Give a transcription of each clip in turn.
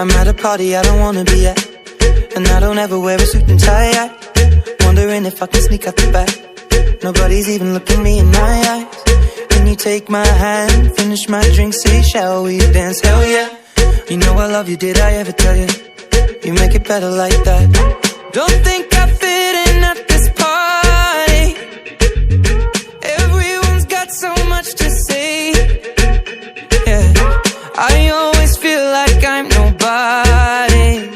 I'm at a party I don't wanna be at, and I don't ever wear a suit and tie yet. Wondering if I can sneak out the back. Nobody's even looking me in my eyes. Can you take my hand, finish my drink, say shall we dance? Hell yeah. You know I love you, did I ever tell you? You make it better like that. Don't think I fit in at this party. Everyone's got so much to say. Yeah, I always feel like I'm nobody.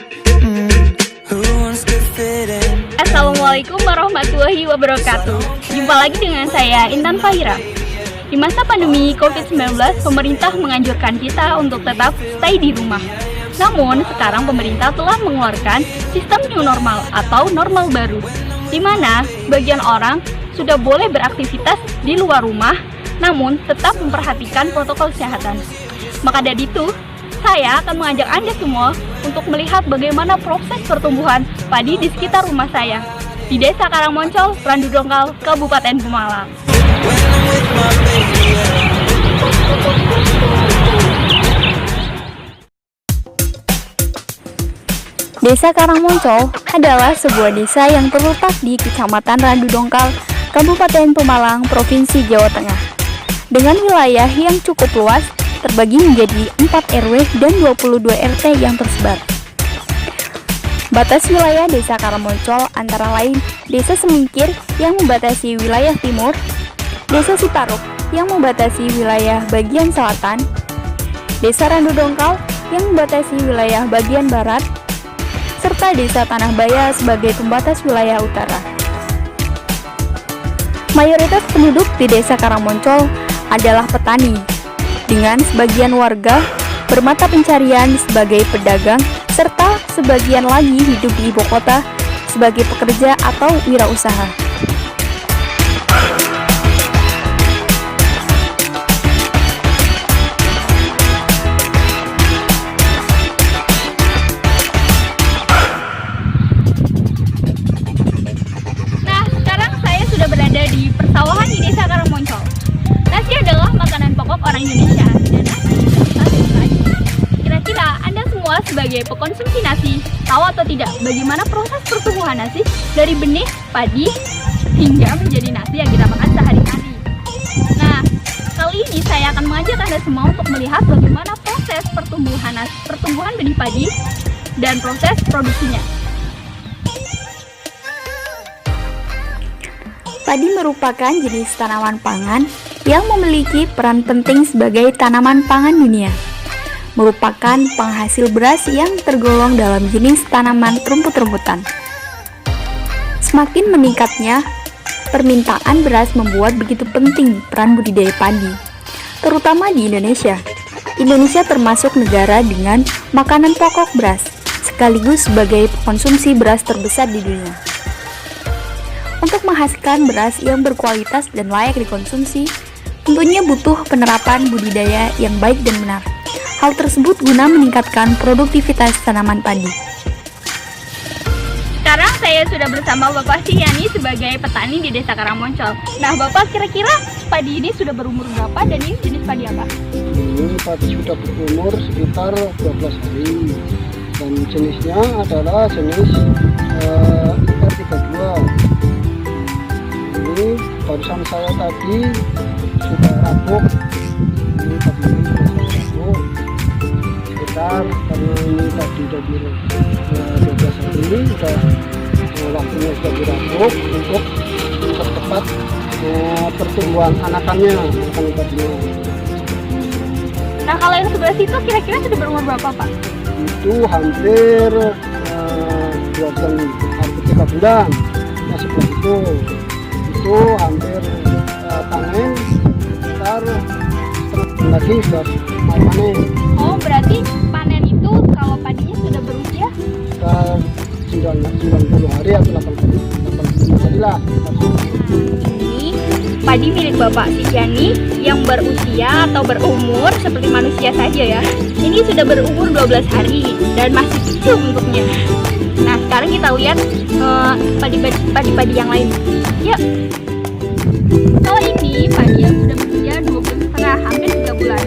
Who wants to fit in? Assalamualaikum warahmatullahi wabarakatuh. Jumpa lagi dengan saya Intan Fahira. Di masa pandemi COVID-19, pemerintah menganjurkan kita untuk tetap stay di rumah. Namun, sekarang pemerintah telah mengeluarkan sistem new normal atau normal baru, di mana sebagian orang sudah boleh beraktivitas di luar rumah, namun tetap memperhatikan protokol kesehatan. Maka dari itu, saya akan mengajak Anda semua untuk melihat bagaimana proses pertumbuhan padi di sekitar rumah saya, di Desa Karangmoncol, Randu Dongkal, Kabupaten Pemalang. Desa Karangmoncol adalah sebuah desa yang terletak di Kecamatan Randu Dongkal, Kabupaten Pemalang, Provinsi Jawa Tengah. Dengan wilayah yang cukup luas, terbagi menjadi 4 RW dan 22 RT yang tersebar. Batas wilayah Desa Karangmoncol antara lain Desa Semingkir yang membatasi wilayah timur, Desa Sitaruk yang membatasi wilayah bagian selatan, Desa Randu Dongkal yang membatasi wilayah bagian barat, serta Desa Tanah Baya sebagai pembatas wilayah utara. Mayoritas penduduk di Desa Karangmoncol adalah petani, dengan sebagian warga bermata pencarian sebagai pedagang, serta sebagian lagi hidup di ibu kota sebagai pekerja atau wirausaha. Nah, sekarang saya sudah berada di persawahan di Desa Karangmoncol. Nasi adalah makanan pokok orang Indonesia. Kira-kira Anda semua sebagai pekonsumsi nasi, tahu atau tidak bagaimana proses pertumbuhan nasi dari benih padi hingga menjadi nasi yang kita makan sehari-hari? Nah, kali ini saya akan mengajak Anda semua untuk melihat bagaimana proses pertumbuhan benih padi dan proses produksinya. Padi merupakan jenis tanaman pangan yang memiliki peran penting sebagai tanaman pangan dunia. Merupakan penghasil beras yang tergolong dalam jenis tanaman rumput-rumputan. Semakin meningkatnya permintaan beras membuat begitu penting peran budidaya padi, terutama di Indonesia. Indonesia termasuk negara dengan makanan pokok beras, sekaligus sebagai konsumsi beras terbesar di dunia. Untuk menghasilkan beras yang berkualitas dan layak dikonsumsi, tentunya butuh penerapan budidaya yang baik dan benar. Hal tersebut guna meningkatkan produktivitas tanaman padi. Sekarang saya sudah bersama Bapak Siani sebagai petani di Desa Karangmoncol. Nah, Bapak, kira-kira padi ini sudah berumur berapa dan ini jenis padi apa? Ini padi sudah berumur sekitar 12 hari dan jenisnya adalah jenis R32. Ini barusan saya tadi sudah rabuk. Ini padi ini sudah rabuk sekitar, karena ini tadi dari 12 hari ini sudah waktunya sudah dirabuk untuk mempercepat pertumbuhan anakannya, anakan padinya. Nah, kalau yang sebelah situ kira-kira sudah berumur berapa, Pak? Itu hampir 2 bulan, hampir 3 bulan. Nah, sebelah itu hampir panen sekitar setengah lagi sudah mau panen. Oh, berarti panen itu kalau padinya sudah berusia? Sekitar 90 hari atau 80 hari lah. Ini padi milik Bapak Siani yang berusia atau berumur seperti manusia saja ya. Ini sudah berumur 12 hari dan masih kecil bentuknya. Nah, sekarang kita lihat padi-padi yang lain. Yuk. Kalau ini padi yang sudah berusia 2 bulan setengah, hampir 3 bulan.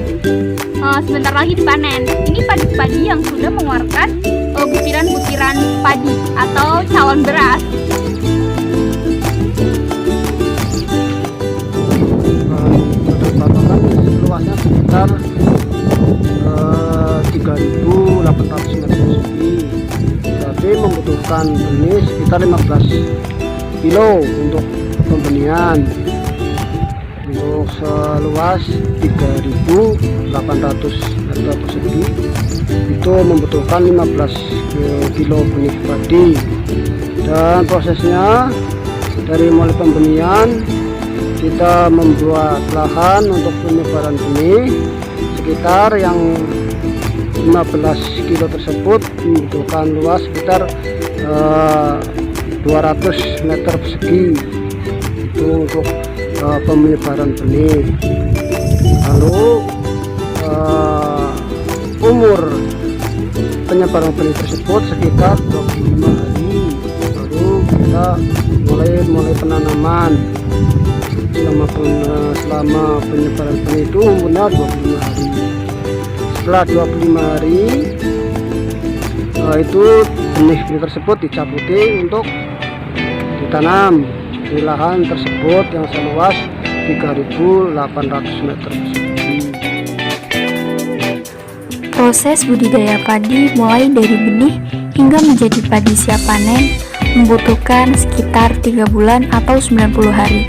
sebentar lagi dipanen. Ini padi-padi yang sudah mengeluarkan butiran-butiran padi atau calon beras. Luasnya sekitar 3.800 meter persegi. Berarti membutuhkan benih sekitar 15 kilo untuk pembenihan. Untuk seluas 3.800 meter persegi itu membutuhkan 15 kilo benih padi. Dan prosesnya dari mulai pembenihan, kita membuat lahan untuk penyebaran benih sekitar yang 15 kilo tersebut membutuhkan luas sekitar 200 meter persegi itu untuk penyebaran benih. Lalu umur penyebaran benih tersebut sekitar 25 hari. Lalu kita mulai penanaman. Selama penyebaran benih itu umurnya 25 hari. Setelah 25 hari itu benih tersebut dicabuti untuk ditanam di lahan tersebut yang seluas 3.800 meter persegi. Proses budidaya padi mulai dari benih hingga menjadi padi siap panen membutuhkan sekitar 3 bulan atau 90 hari.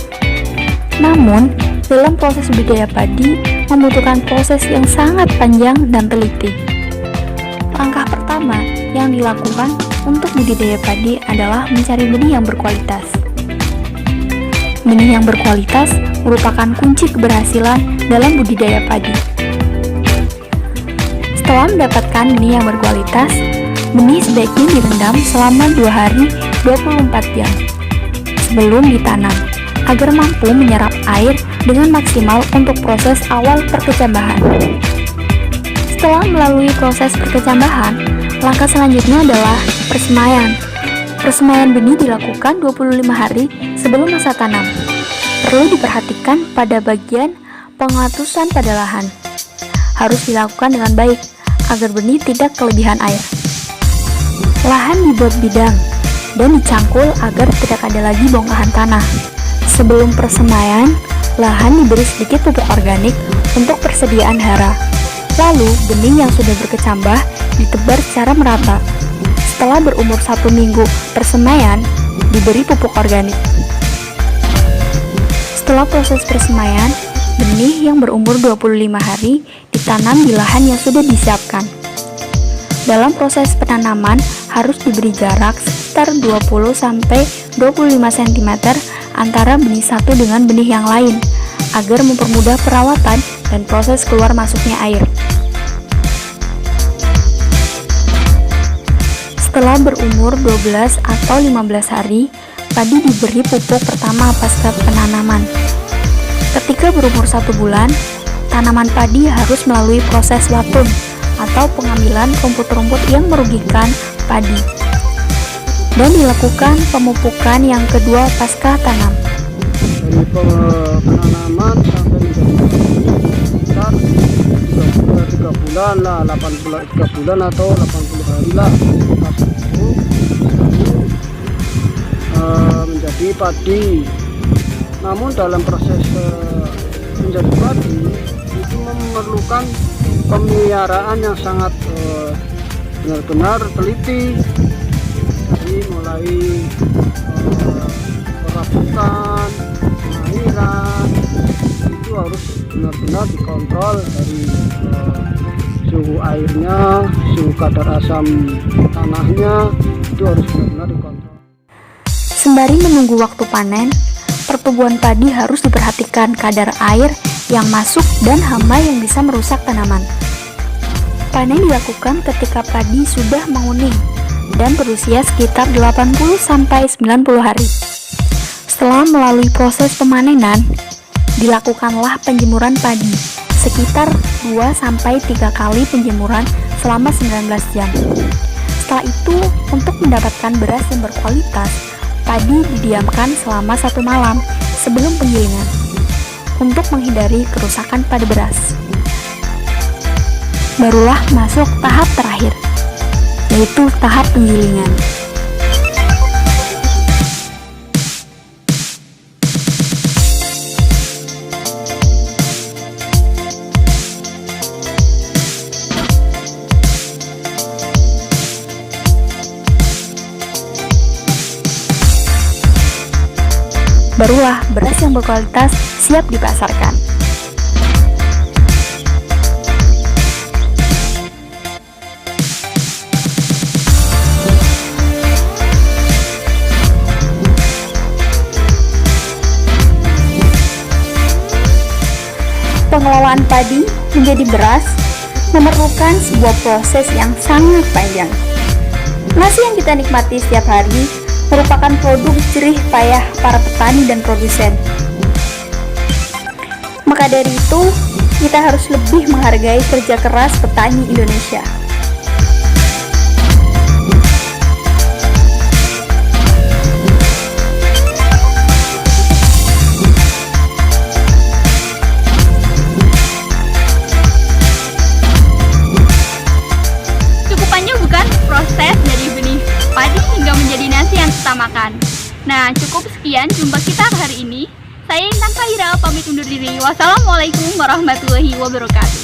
Namun, dalam proses budidaya padi membutuhkan proses yang sangat panjang dan teliti. Langkah pertama yang dilakukan untuk budidaya padi adalah mencari benih yang berkualitas. Benih yang berkualitas merupakan kunci keberhasilan dalam budidaya padi. Setelah mendapatkan benih yang berkualitas, benih sebaiknya direndam selama 2 hari 24 jam sebelum ditanam, agar mampu menyerap air dengan maksimal untuk proses awal perkecambahan. Setelah melalui proses perkecambahan, langkah selanjutnya adalah persemaian. Persemaian benih dilakukan 25 hari sebelum masa tanam. Perlu diperhatikan pada bagian pengatusan pada lahan. Harus dilakukan dengan baik agar benih tidak kelebihan air. Lahan dibuat bidang dan dicangkul agar tidak ada lagi bongkahan tanah. Sebelum persemaian, lahan diberi sedikit pupuk organik untuk persediaan hara. Lalu, benih yang sudah berkecambah ditebar secara merata. Setelah berumur 1 minggu persemaian, diberi pupuk organik. Setelah proses persemaian, benih yang berumur 25 hari ditanam di lahan yang sudah disiapkan. Dalam proses penanaman harus diberi jarak sekitar 20-25 cm antara benih satu dengan benih yang lain, agar mempermudah perawatan dan proses keluar masuknya air. Setelah berumur 12 atau 15 hari, padi diberi pupuk pertama pasca penanaman. Ketika berumur 1 bulan, tanaman padi harus melalui proses watum atau pengambilan rumput-rumput yang merugikan padi, dan dilakukan pemupukan yang kedua pasca tanam. Dari penanaman sampai menjadi sekitar 3 bulan lah, 3 bulan atau 80 hari lah, menjadi padi. Namun dalam proses menjadi padi itu memerlukan pemeliharaan yang sangat benar-benar teliti. Jadi mulai perabotan, pengairan itu harus benar-benar dikontrol dari suhu airnya, suhu kadar asam tanahnya itu harus benar-benar dikontrol. Sembari menunggu waktu panen, pertumbuhan padi harus diperhatikan kadar air yang masuk dan hama yang bisa merusak tanaman. Panen dilakukan ketika padi sudah menguning dan berusia sekitar 80-90 hari. Setelah melalui proses pemanenan, dilakukanlah penjemuran padi sekitar 2-3 kali penjemuran selama 19 jam. Setelah itu, untuk mendapatkan beras yang berkualitas, padi didiamkan selama 1 malam sebelum penggilingan untuk menghindari kerusakan pada beras. barulah masuk tahap terakhir, yaitu tahap penggilingan. Barulah beras yang berkualitas siap dipasarkan. Pengelolaan padi menjadi beras memerlukan sebuah proses yang sangat panjang. Nasi yang kita nikmati setiap hari merupakan produk jerih payah para petani dan produsen. Maka dari itu, kita harus lebih menghargai kerja keras petani Indonesia. Cukup panjang bukan proses dari benih padi hingga menjadi nasi yang kita makan. Nah, cukup sekian jumpa kita hari ini. Saya Intan Fahira pamit undur diri. Wassalamualaikum warahmatullahi wabarakatuh.